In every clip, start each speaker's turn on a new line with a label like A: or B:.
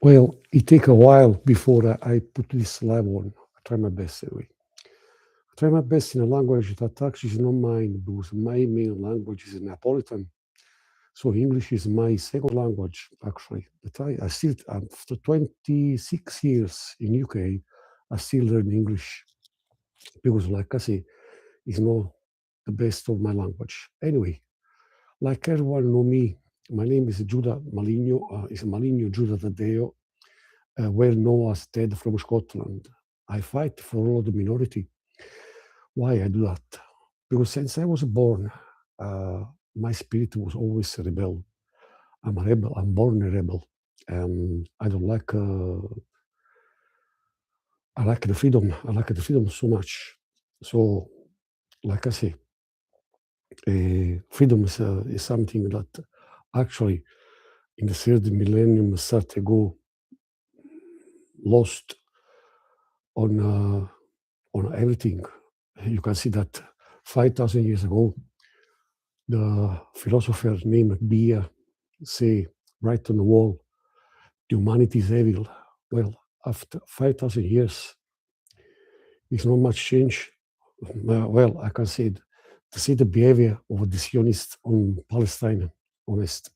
A: Well, it takes a while before I put this level on. I try my best anyway. I try my best in a language that actually is not mine, because my main language is Neapolitan. So English is my second language, actually. But I still, after 26 years in UK, I still learn English because, like I say, it's not the best of my language. Anyway, like everyone know me, my name is Giuda Maligno, is Maligno Giuda Taddeo, well known as Ted from Scotland. I fight for all the minority. Why I do that? Because since I was born, my spirit was always a rebel. I'm a rebel. I'm born a rebel. I don't like. I like the freedom. I like the freedom so much. So, like I say, freedom is something that actually in the third millennium started to go lost on everything. You can see that 5,000 years ago, the philosopher named Bia say right on the wall, humanity is evil. Well, after 5,000 years, there's not much change. Well, I can say it. To see the behavior of the Zionists on Palestine, honest,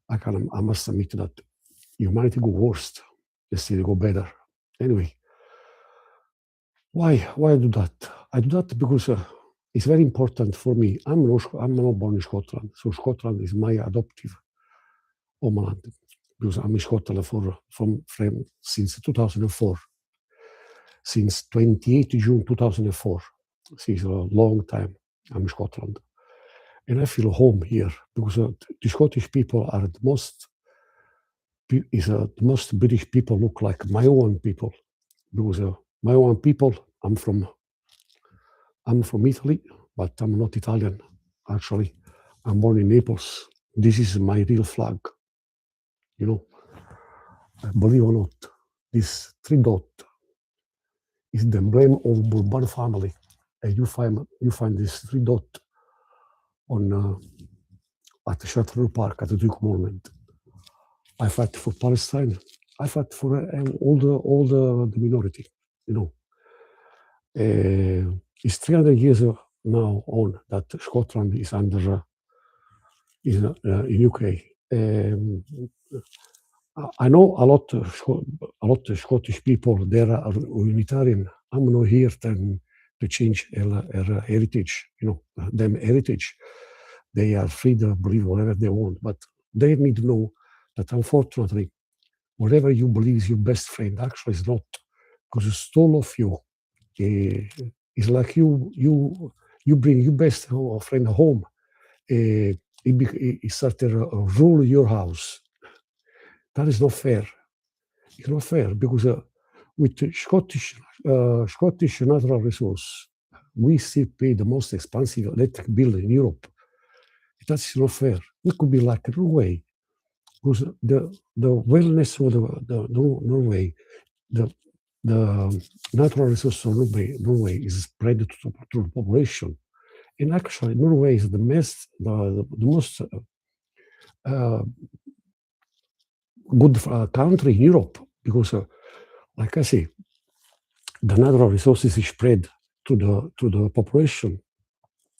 A: I must admit that humanity go worst, instead go better. Anyway, why I do that? I do that because it's very important for me. I'm not born in Scotland, so Scotland is my adoptive homeland because I'm in Scotland from since 2004, since 28 June 2004. It's a long time. I'm in Scotland, and I feel home here because the Scottish people are the most British people look like my own people because my own people. I'm from Italy, but I'm not Italian. Actually, I'm born in Naples. This is my real flag. You know, believe or not, this 3 dot is the emblem of Bourbon family. And you find this 3 dot on at the Chateau Park at the Duke Monument. I fight for Palestine. I fight for all the minority. You know, it's 300 years now on that Scotland is under in UK. I know a lot of Scottish people. They are Unitarian. I'm not here to change their heritage. You know, them heritage. They are free to believe whatever they want, but they need to know that unfortunately, whatever you believe is your best friend actually is not, because it's all of you. It's like you bring your best friend home. He started to rule your house. That is not fair. It's not fair because with Scottish natural resource, we still pay the most expensive electric bill in Europe. That's not fair. We could be like Norway, because the wellness of the Norway, the natural resource of Norway is spread to the population. And actually, Norway is the most good country in Europe because, like I say, the natural resources is spread to the population.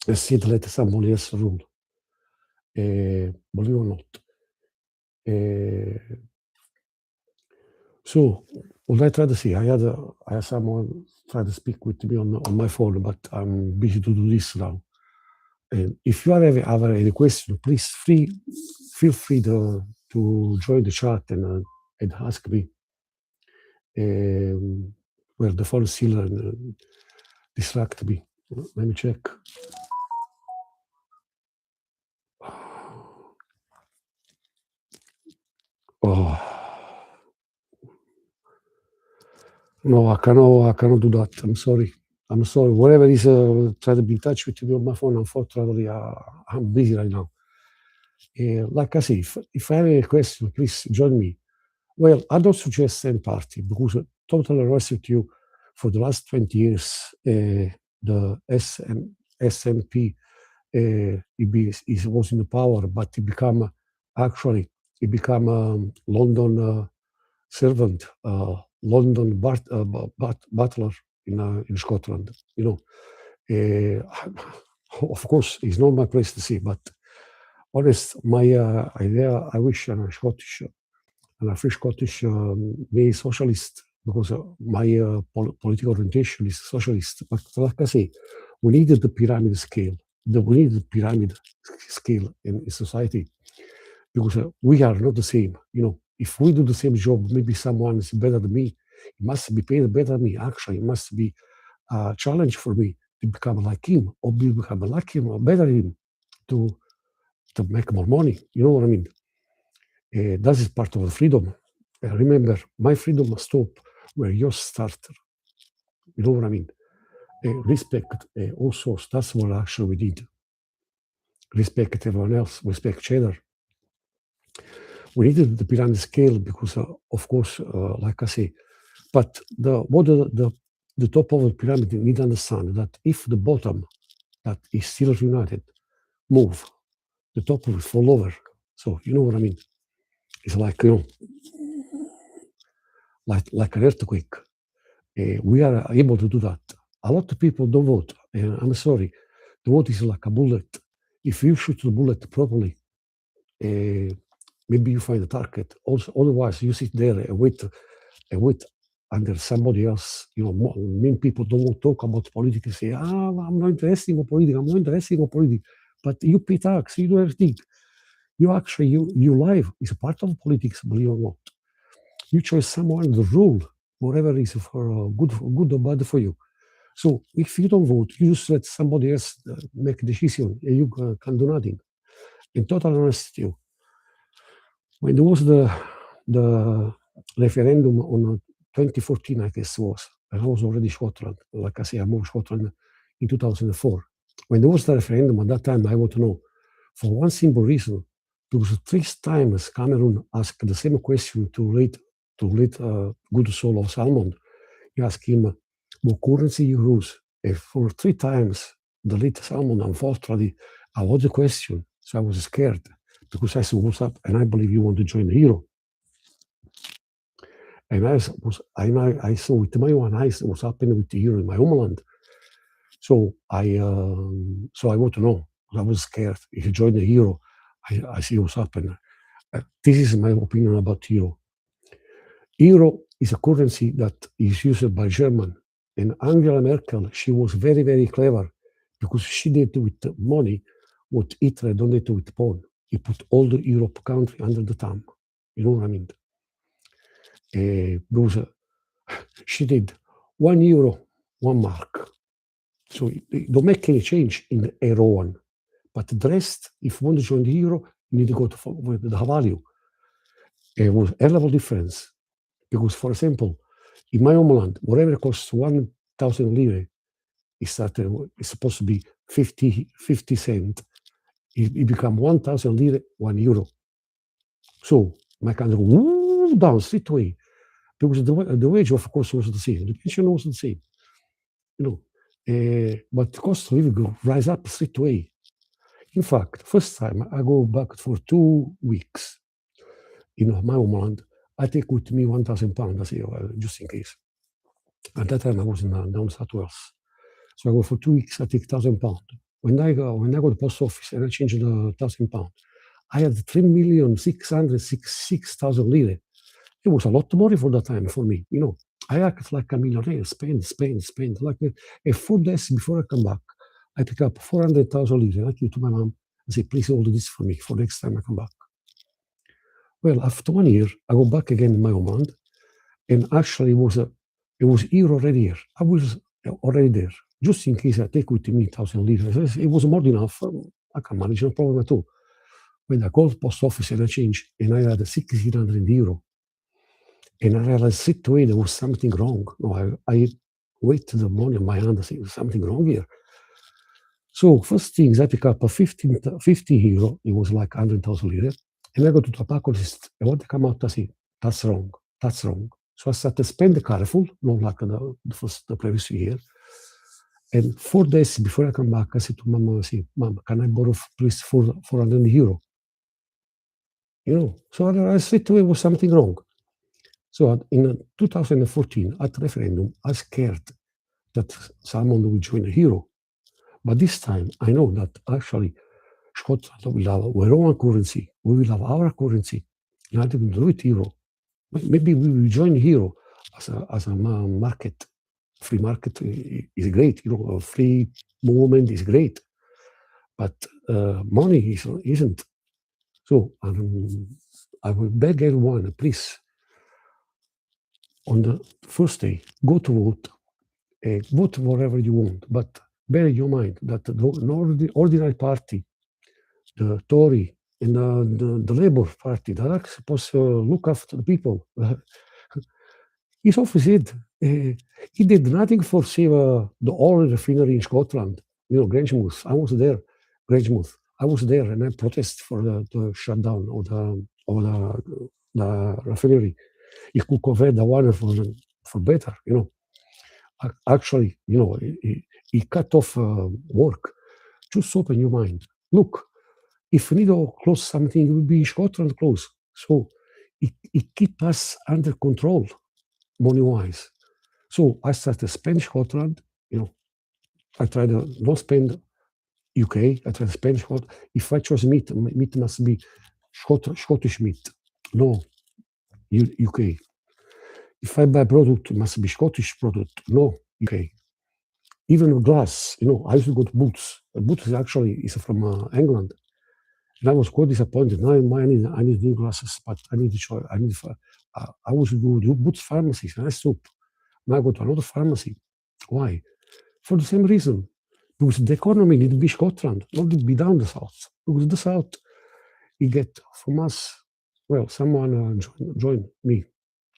A: Instead, let somebody else rule. Believe or not. So, what I try to say, I had someone try to speak with me on my phone, but I'm busy to do this now. And if you have any question, please feel free to join the chat and ask me. Well, the phone still distract me. Let me check. Oh. No, I cannot do that. I'm sorry. Whatever is try to be in touch with me on my phone, unfortunately, I'm busy right now. Like I say, if I have a question, please join me. Well, I don't suggest any party because totally honest with you, for the last 20 years, the SNP was in the power, but it became London servant, London butler in Scotland. Uh, of course, it's not my place to say, but honest, my idea, I wish I'm a Scottish, and a free Scottish me socialist, because my political orientation is socialist. But like I say, we needed the pyramid scale. We need the pyramid scale in society, because we are not the same. If we do the same job, maybe someone is better than me. He must be paid better than me. Actually, it must be a challenge for me to become like him, or become like him, or better than him, to make more money. You know what I mean? That is part of the freedom. Remember, my freedom must stop where yours started. You know what I mean? Respect also, that's what actually we need. Respect everyone else, respect each other. We needed the pyramid scale because, of course, like I say, but the top of the pyramid need to understand that if the bottom that is still united move, the top will fall over. So you know what I mean? It's like like an earthquake. We are able to do that. A lot of people don't vote, and I'm sorry. The vote is like a bullet. If you shoot the bullet properly, maybe you find the target. Also, otherwise, you sit there and wait under somebody else. Many people don't talk about politics. Say, I'm not interested in politics. I'm not interested in politics. But you pay tax. You do everything. You actually, your life is a part of politics, believe it or not. You choose someone the rule, whatever is for good or bad for you. So if you don't vote, you just let somebody else make a decision, and you can do nothing. In total honesty, when there was the referendum on 2014, I guess it was, and I was already in Scotland. Like I say, I moved to Scotland in 2004. When there was the referendum, at that time, I want to know, for one simple reason, because 3 times Cameroon asked the same question to late good soul of Salmon. He asked him, what currency you use? And for 3 times, the late Salmon, unfortunately, avoided the question. So I was scared, because I said, what's up? And I believe you want to join the euro. And I saw with my own eyes what's happening with the euro in my homeland. So I want to know. I was scared. If you join the euro, I see what's happening. This is my opinion about euro. Euro is a currency that is used by German. And Angela Merkel, she was very, very clever, because she did with money what Hitler did with pawn. He put all the Europe country under the thumb. You know what I mean? Because she did €1, 1 mark. So don't make any change in the euro one. But the rest, if you want to join the euro, you need to go with the value. It was a level difference. Because, for example, in my homeland, whatever costs 1,000 lire, it's supposed to be 50 cents. It become 1,000 lire, €1. So my country go down straight away, because the wage, of course, was the same. The pension was the same. But the cost of living rise up straight away. In fact, first time I go back for 2 weeks in my homeland, I take with me £1,000. I say, just in case. At that time, I was in down South Wales. So I go for 2 weeks, I take £1,000. When I go to the post office and I change the £1,000, I had 3,606,000 lire. It was a lot of money for that time for me. I act like a millionaire, spend. And 4 days before I come back, I pick up 400,000 lire. I give to my mom and say, please hold this for me for next time I come back. Well, after 1 year, I go back again in my homeland, and actually it was here already here. I was already there, just in case I take with me 1,000 lire. It was more than enough. I can manage, no problem at all. When I go to the post office and I change, and I had €1,600, and I realized straight away there was something wrong. No, I waited the money in my hand. I said, there's something wrong here. So first things, I pick up a €50. It was like 100,000 lire. And I go to the tobacconist, and when they come out, I say, that's wrong. So I started to spend careful, not like the previous year. And 4 days before I come back, I said to Mama, Mom, can I borrow please €400? So I straight away was something wrong. So in 2014, at referendum, I scared that someone will join the hero. But this time, I know that actually Scotland will have their own currency. We will have our currency. Not even do it euro. Maybe we will join hero as a market. Free market is great. A free movement is great. But money isn't. So I will beg everyone, please, on the first day, go to vote. Vote whatever you want, but bear in your mind that the ordinary party, the Tory and the Labour Party, that are supposed to look after the people, his office did. He did nothing for save the oil refinery in Scotland. Grangemouth. I was there. Grangemouth. I was there, and I protested for the shutdown of the refinery. He could convert the water for better. Actually, he cut off work. Just open your mind. Look, if we need to close something, it will be Scotland close. So it keep us under control, money-wise. So I started to spend Scotland. I try to not spend UK. I try to spend Scotland. If I choose meat must be Scottish meat. No, UK. If I buy product, it must be Scottish product. No, UK. Even glass, I used to go to Boots. Boots is from England. And I was quite disappointed. Now I need new glasses, but I need to try. I was to go to Boots pharmacies, and I stopped. Now I go to another pharmacy. Why? For the same reason. Because the economy need to be Scotland, not to be down the south. Because the south, you get from us, well, someone join me,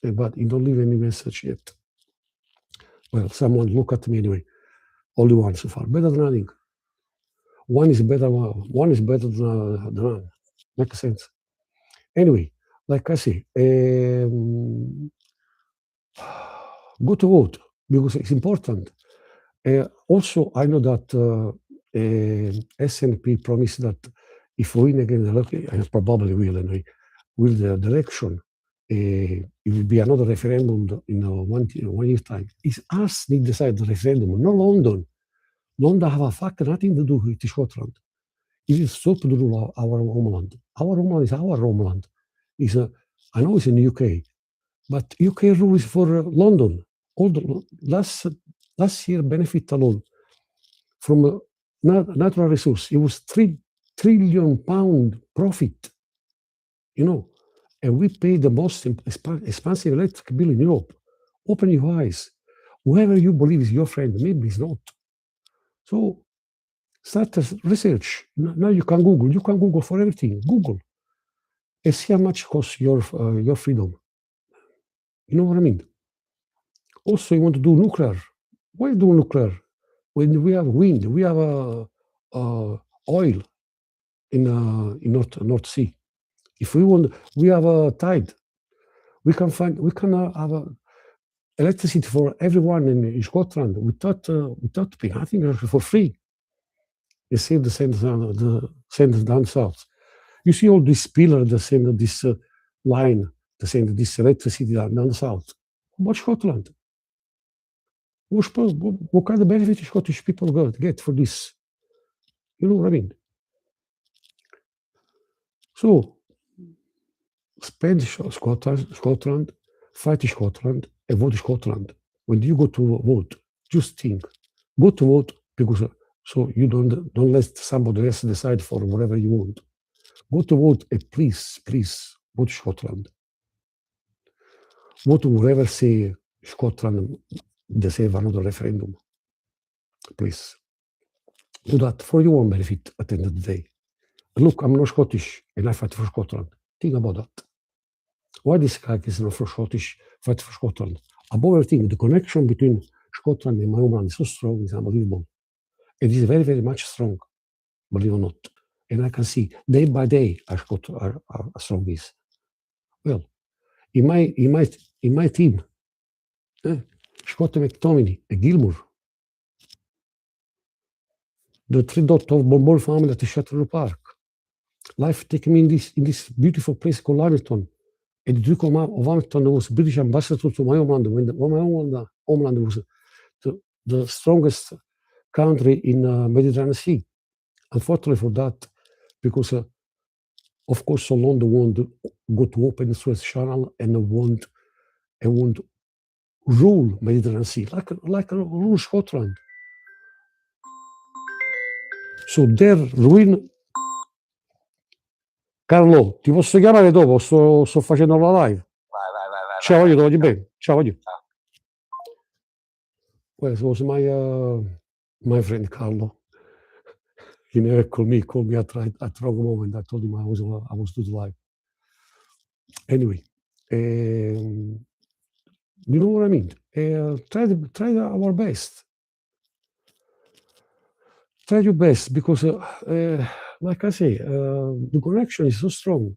A: but he don't leave any message yet. Well, someone look at me anyway. Only one so far. Better than nothing. One is better than none. Makes sense. Anyway, like I say, go to vote because it's important. Also, I know that SNP promised that if we win again, and probably will anyway, with the election, it will be another referendum in 1 year's time. It's us need to decide the referendum, not London. London have a fuck nothing to do with Scotland. It is stop to rule our homeland. Our homeland is our homeland. I know it's in the UK, but UK rule is for London. All the last year benefit alone from natural resource, it was £3 trillion profit. And we pay the most expensive electric bill in Europe. Open your eyes. Whoever you believe is your friend, maybe it's not. So start research. Now you can Google. You can Google for everything. Google. And see how much costs your freedom. You know what I mean? Also, you want to do nuclear. Why do nuclear? When we have wind, we have oil in North Sea. If we want, we have a tide. We can have electricity for everyone in Scotland without paying nothing for free. They save the send down south. You see all these pillars that send this line, that send this electricity down south. What Scotland? What kind of benefit Scottish people get for this? You know what I mean? So, spend Scotland, fight Scotland, and vote Scotland. When you go to vote, just think, go to vote because so you don't let somebody else decide for whatever you want. Go to vote and please vote Scotland. Vote whoever say Scotland deserve another referendum. Please. Do that for your own benefit at the end of the day. Look, I'm not Scottish and I fight for Scotland. Think about that. Why this guy is not for Scottish, fight for Scotland? Above everything, the connection between Scotland and my homeland is so strong, it's unbelievable. It is very, very much strong, believe it or not. And I can see day by day how strong is. Well, in my team, Scott McTominay, Gilmour, the three-dot of Bombol family at the Shuttleworth Park. Life taking me in this beautiful place called Hamilton. En die druk of toen was British ambassador to my homeland, when my homeland was the strongest country in Mediterranean Sea. Unfortunately for that, because of course London won't go to open the Suez Channel and won't rule Mediterranean Sea like rule Scotland. So their ruin. Carlo, ti posso chiamare dopo? Sto facendo la live.
B: Vai.
A: Ciao, io ti voglio bene. Ciao, voglio.
B: Ciao.
A: Well, it was my friend Carlo. He never called me at wrong moment. I told him I was doing live. Anyway, you know what I mean? Try our best. Try your best, because, like I say, the connection is so strong.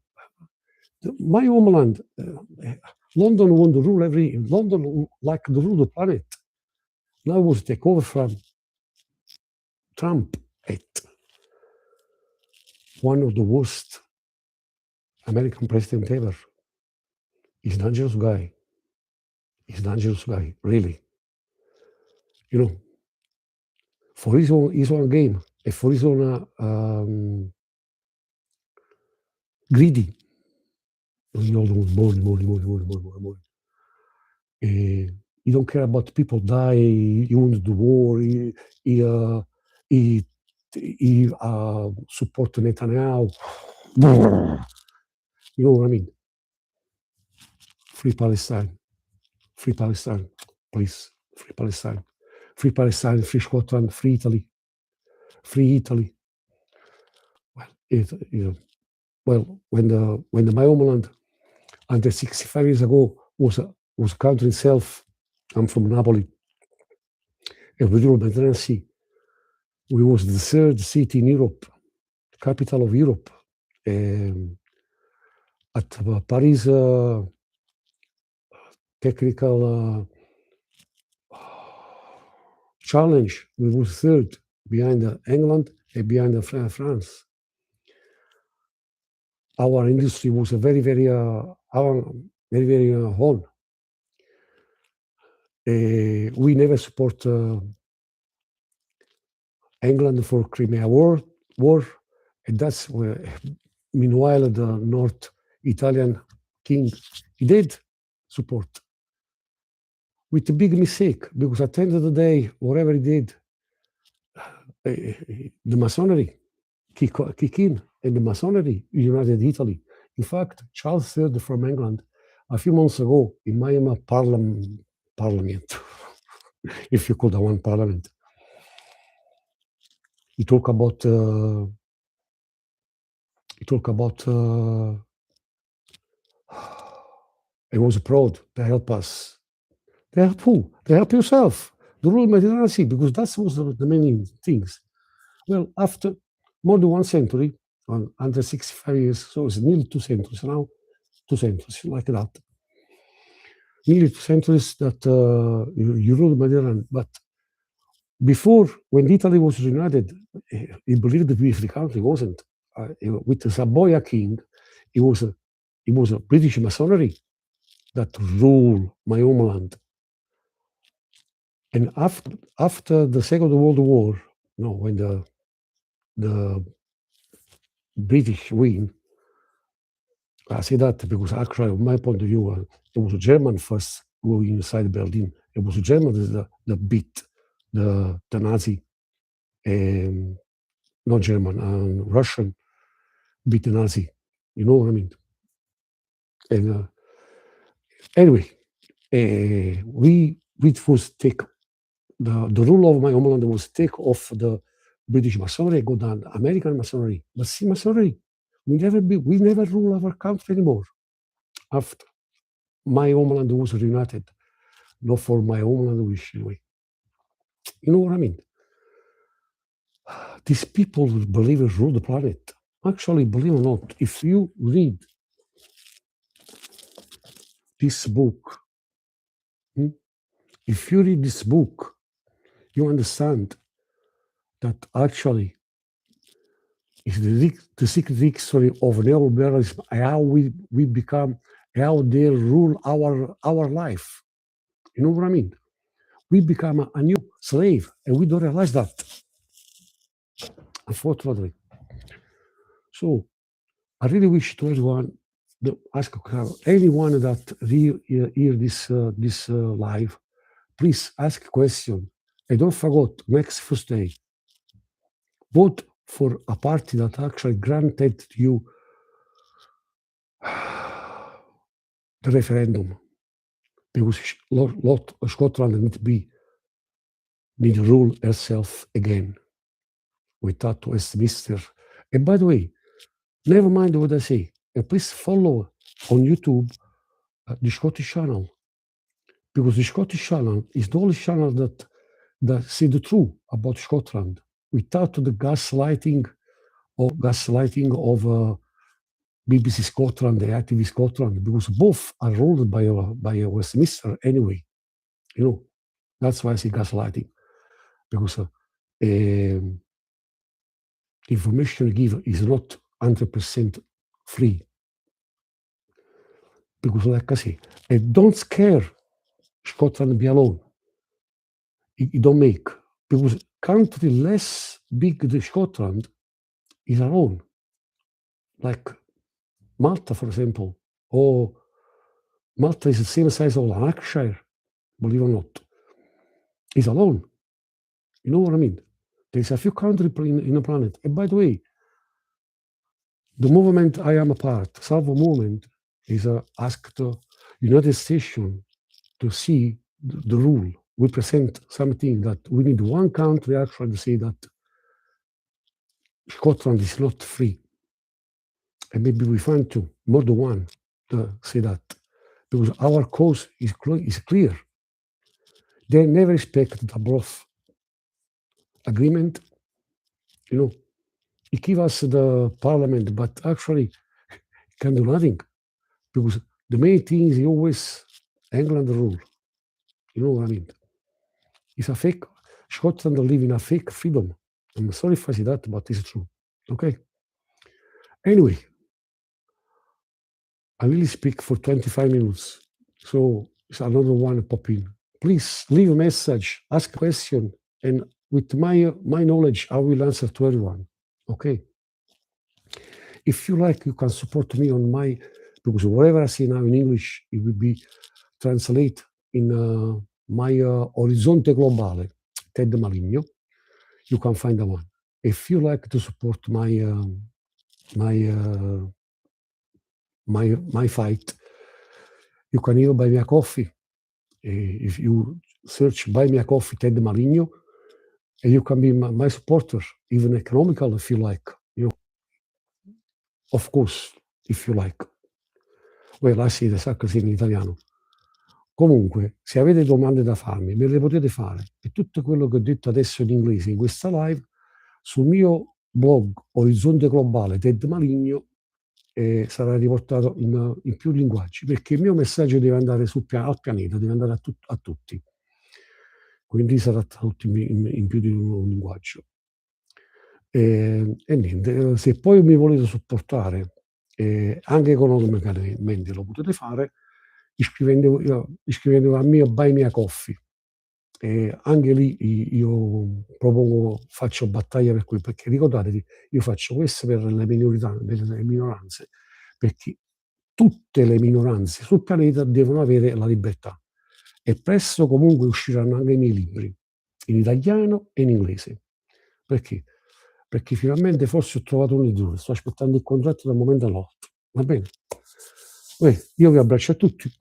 A: My homeland, London want to rule London like to rule the planet. Now was take over from Trump, one of the worst American president ever. He's a dangerous guy. Really. You know, for his own game, and for his own greedy. You know, money. He don't care about people die. He wants the war. He support Netanyahu. You know what I mean? Free Palestine, please. Free Palestine, free Scotland, free Italy. Well, when the my homeland, under 65 years ago, was a country itself. I'm from Napoli, and we ruled Mediterranean Sea. We was the third city in Europe, capital of Europe. At Paris technical challenge, we was third, behind England and behind France. Our industry was very on. We never support England for Crimea war, and that's where, meanwhile, the North Italian king, he did support, with a big mistake, because at the end of the day, whatever he did, the Masonry kick in, and the Masonry united Italy. In fact, Charles III from England, a few months ago, in my parliament, if you call that one parliament, he talk about he was proud to help us. They help who? They help yourself. The rule Mediterranean Sea, because that was the main things. Well, after more than 1 century, under 65 years, so it's nearly 2 centuries now, 2 centuries, like that. Nearly 2 centuries that you rule the Mediterranean. But before, when Italy was united, he believed to be a free country, wasn't. With the Savoia king, it was a British Masonry that ruled my homeland. And after the Second World War, when the British win, I say that because actually, from my point of view, it was a German first going inside Berlin. It was a German that beat the Nazi, not German, Russian beat the Nazi. You know what I mean? And anyway, we was take the rule of my homeland was take off the British Masonry, go down American Masonry. But see, Masonry, we never rule our country anymore. After my homeland was reunited, not for my homeland wish anyway. You know what I mean? These people believe it rule the planet. Actually, believe it or not, if you read this book, you understand that actually it's the secret history of neoliberalism, how we become how they rule our life. You know what I mean? We become a new slave, and we don't realize that, unfortunately. So I really wish to everyone, ask anyone that hear this live, please ask a question, and don't forget next Thursday, vote for a party that actually granted you the referendum, because Scotland need to rule herself again without Westminster. And by the way, never mind what I say, please follow on YouTube the Scottish channel, because the Scottish channel is the only channel that say the truth about Scotland without the gaslighting of BBC Scotland, the ITV Scotland, because both are ruled by Westminster anyway. You know, that's why I say gaslighting, because information given is not 100% free. Because, like I say, don't scare Scotland be alone. It don't make, because country less big than Scotland is alone, like Malta, for example, or Malta is the same size of Lancashire, believe it or not, is alone. You know what I mean? There's a few countries in the planet. And by the way, the movement I am a part, Salvo Movement, is asked the United States to see the rule. We present something that we need one country actually to say that Scotland is not free. And maybe we find two, more than one, to say that. Because our cause is clear. They never respect the bluff agreement. You know, it gives us the parliament, but actually it can do nothing. Because the main thing is always England rule. You know what I mean? It's a fake, Scotland live in a fake freedom. I'm sorry if I say that, but it's true. Okay? Anyway, I really speak for 25 minutes. So it's another one pop in. Please leave a message, ask a question, and with my knowledge, I will answer to everyone. Okay? If you like, you can support me on my, because whatever I say now in English, it will be translated in my Orizzonte Globale, Ted Maligno. You can find the one. If you like to support my fight, you can even buy me a coffee. If you search Buy Me a Coffee, Ted Maligno, and you can be my supporter, even economical if you like. You know, of course, if you like. Well, I say the sa così in italiano. Comunque, se avete domande da farmi, me le potete fare. E tutto quello che ho detto adesso in inglese in questa live, sul mio blog Orizzonte Globale Ted Maligno, sarà riportato in più linguaggi, perché il mio messaggio deve andare al pianeta, deve andare a tutti. Quindi sarà tradotto in più di un linguaggio. E niente, se poi mi volete supportare, anche economicamente lo potete fare, iscrivendovi al mio Buy Me a Coffee. Anche lì io propongo, faccio battaglia per quello, perché ricordatevi, io faccio questo per le minoranze, perché tutte le minoranze sul pianeta devono avere la libertà. E presto comunque usciranno anche i miei libri, in italiano e in inglese. Perché? Perché finalmente forse ho trovato un editore, sto aspettando il contratto da un momento all'altro. Va bene? Io vi abbraccio a tutti.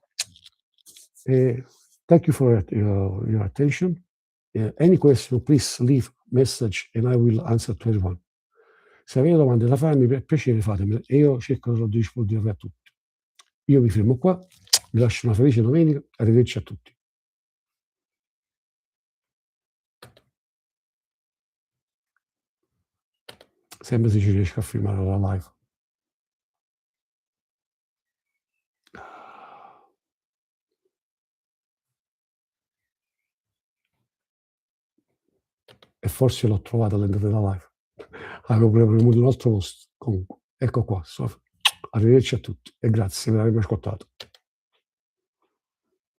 A: Thank you for your attention. Any question, please leave message and I will answer to everyone. Se avete domande da farmi, per piacere fatemele e io cercherò di rispondere a tutti. Io mi fermo qua, vi lascio una felice domenica, arrivederci a tutti. Sempre se ci riesco a filmare la live. E forse l'ho trovata all'entrata della live. Avevo premuto un altro posto. Comunque, ecco qua. Arrivederci a tutti e grazie per avermi ascoltato.